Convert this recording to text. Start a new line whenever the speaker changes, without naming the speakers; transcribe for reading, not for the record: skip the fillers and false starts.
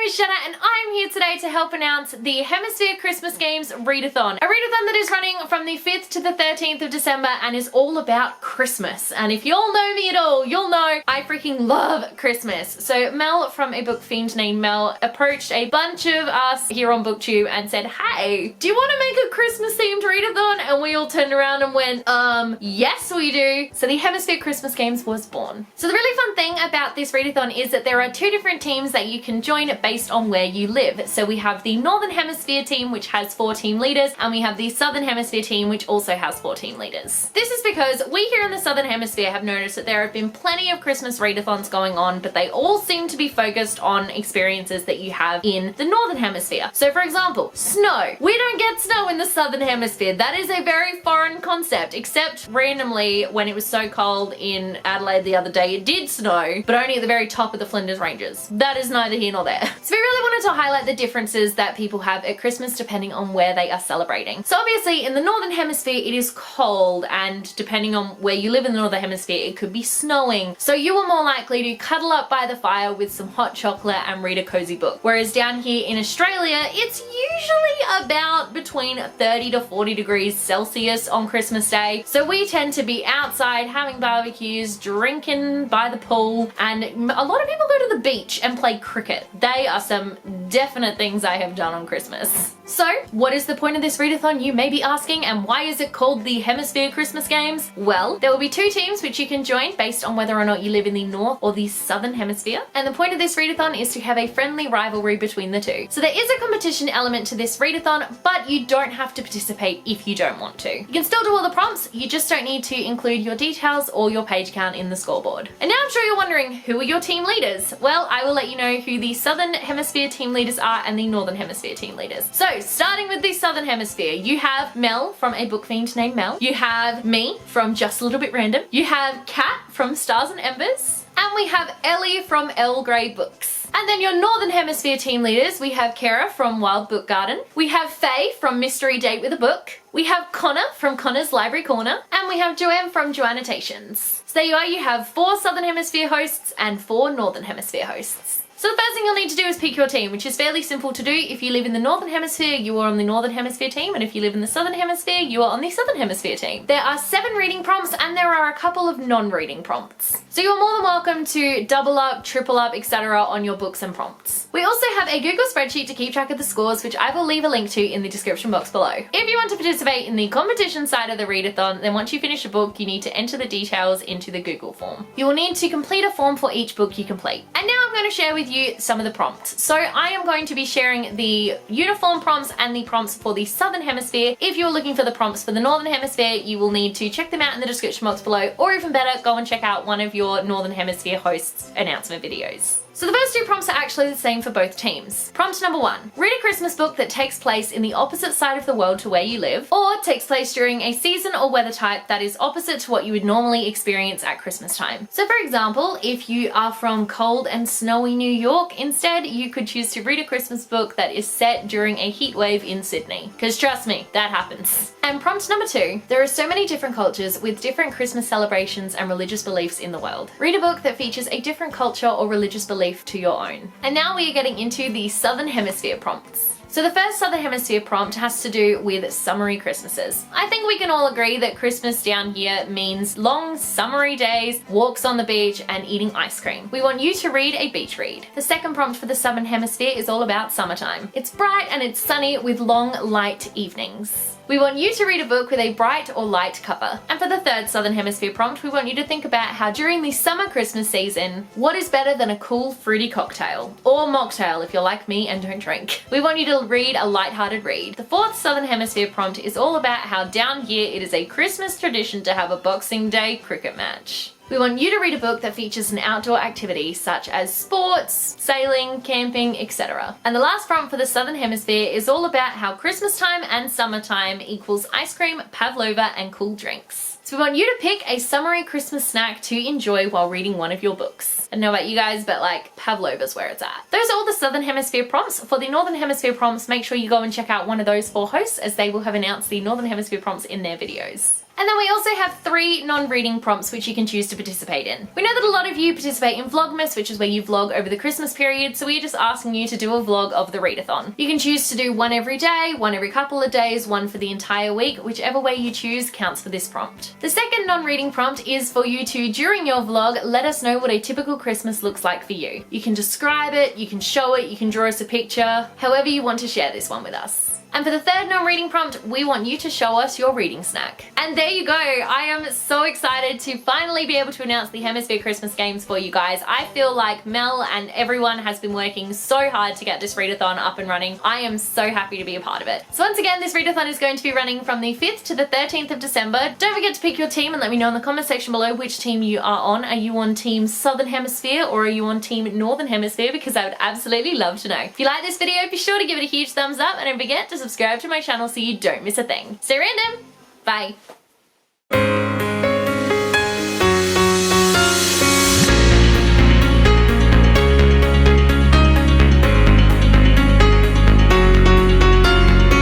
is Jenna and I'm here today to help announce the Hemisphere Christmas Games readathon. A readathon that is running from the 5th to the 13th of December and is all about Christmas. And if you'll know me at all, you'll know I freaking love Christmas. So Mel from a book fiend named Mel approached a bunch of us here on BookTube and said, hey, do you want to make a Christmas themed readathon? And we all turned around and went, yes we do. So the Hemisphere Christmas Games was born. So the really fun thing about this readathon is that there are two different teams that you can join based on where you live. So we have the Northern Hemisphere team, which has 4 team leaders, and we have the Southern Hemisphere team, which also has 4 team leaders. This is because we here in the Southern Hemisphere have noticed that there have been plenty of Christmas readathons going on, but they all seem to be focused on experiences that you have in the Northern Hemisphere. So for example, snow. We don't get snow in the Southern Hemisphere. That is a very foreign concept, except randomly when it was so cold in Adelaide the other day, it did snow, but only at the very top of the Flinders Ranges. That is neither here nor there. So we really wanted to highlight the differences that people have at Christmas depending on where they are celebrating. So obviously in the Northern Hemisphere it is cold, and depending on where you live in the Northern Hemisphere it could be snowing. So you are more likely to cuddle up by the fire with some hot chocolate and read a cozy book. Whereas down here in Australia it's usually about between 30 to 40 degrees Celsius on Christmas Day. So we tend to be outside having barbecues, drinking by the pool, and a lot of people go to the beach and play cricket. They are some definite things I have done on Christmas. So what is the point of this readathon, you may be asking, and why is it called the Hemisphere Christmas Games? Well, there will be 2 teams which you can join based on whether or not you live in the North or the Southern Hemisphere. And the point of this readathon is to have a friendly rivalry between the 2. So there is a competition element to this readathon, but you don't have to participate if you don't want to. You can still do all the prompts, you just don't need to include your details or your page count in the scoreboard. And now I'm sure you're wondering, who are your team leaders? Well, I will let you know who the Southern Hemisphere team leaders are and the Northern Hemisphere team leaders. So starting with the Southern Hemisphere, you have Mel from a book fiend named Mel. You have me from Just a Little Bit Random. You have Kat from Stars and Embers. And we have Ellie from Elle Grey Books. And then your Northern Hemisphere team leaders, we have Kara from Wild Book Garden. We have Faye from Mystery Date with a Book. We have Connor from Connor's Library Corner. And we have Joanne from Joannotations. So there you are, you have 4 Southern Hemisphere hosts and 4 Northern Hemisphere hosts. So the first thing you'll need to do is pick your team, which is fairly simple to do. If you live in the Northern Hemisphere, you are on the Northern Hemisphere team, and if you live in the Southern Hemisphere, you are on the Southern Hemisphere team. There are 7 reading prompts and there are a couple of non-reading prompts. So you're more than welcome to double up, triple up, etc. on your books and prompts. We also have a Google spreadsheet to keep track of the scores, which I will leave a link to in the description box below. If you want to participate in the competition side of the readathon, then once you finish a book, you need to enter the details into the Google form. You will need to complete a form for each book you complete. And now I'm going to share with you some of the prompts. So I am going to be sharing the uniform prompts and the prompts for the Southern Hemisphere. If you're looking for the prompts for the Northern Hemisphere, you will need to check them out in the description box below, or even better, go and check out one of your Northern Hemisphere hosts' announcement videos. So the first 2 prompts are actually the same for both teams. Prompt number 1. Read a Christmas book that takes place in the opposite side of the world to where you live, or takes place during a season or weather type that is opposite to what you would normally experience at Christmas time. So for example, if you are from cold and snowy New York, instead you could choose to read a Christmas book that is set during a heat wave in Sydney. Because trust me, that happens. And prompt number 2. There are so many different cultures with different Christmas celebrations and religious beliefs in the world. Read a book that features a different culture or religious belief to your own. And now we are getting into the Southern Hemisphere prompts. So the first Southern Hemisphere prompt has to do with summery Christmases. I think we can all agree that Christmas down here means long summery days, walks on the beach, and eating ice cream. We want you to read a beach read. The second prompt for the Southern Hemisphere is all about summertime. It's bright and it's sunny with long, light evenings. We want you to read a book with a bright or light cover. And for the third Southern Hemisphere prompt, we want you to think about how during the summer Christmas season, what is better than a cool fruity cocktail? Or mocktail if you're like me and don't drink. We want you to read a light-hearted read. The fourth Southern Hemisphere prompt is all about how down here it is a Christmas tradition to have a Boxing Day cricket match. We want you to read a book that features an outdoor activity such as sports, sailing, camping, etc. And the last prompt for the Southern Hemisphere is all about how Christmas time and summertime equals ice cream, pavlova, and cool drinks. So we want you to pick a summery Christmas snack to enjoy while reading one of your books. I don't know about you guys, but like pavlova's where it's at. Those are all the Southern Hemisphere prompts. For the Northern Hemisphere prompts, make sure you go and check out one of those 4 hosts, as they will have announced the Northern Hemisphere prompts in their videos. And then we also have 3 non-reading prompts which you can choose to participate in. We know that a lot of you participate in Vlogmas, which is where you vlog over the Christmas period, so we're just asking you to do a vlog of the readathon. You can choose to do one every day, one every couple of days, one for the entire week. Whichever way you choose counts for this prompt. The second non-reading prompt is for you to, during your vlog, let us know what a typical Christmas looks like for you. You can describe it, you can show it, you can draw us a picture, however you want to share this one with us. And for the third non-reading prompt, we want you to show us your reading snack. And there you go. I am so excited to finally be able to announce the Hemisphere Christmas Games for you guys. I feel like Mel and everyone has been working so hard to get this readathon up and running. I am so happy to be a part of it. So once again, this readathon is going to be running from the 5th to the 13th of December. Don't forget to pick your team and let me know in the comment section below which team you are on. Are you on Team Southern Hemisphere or are you on Team Northern Hemisphere? Because I would absolutely love to know. If you like this video, be sure to give it a huge thumbs up and don't forget to subscribe to my channel so you don't miss a thing. Stay random! Bye!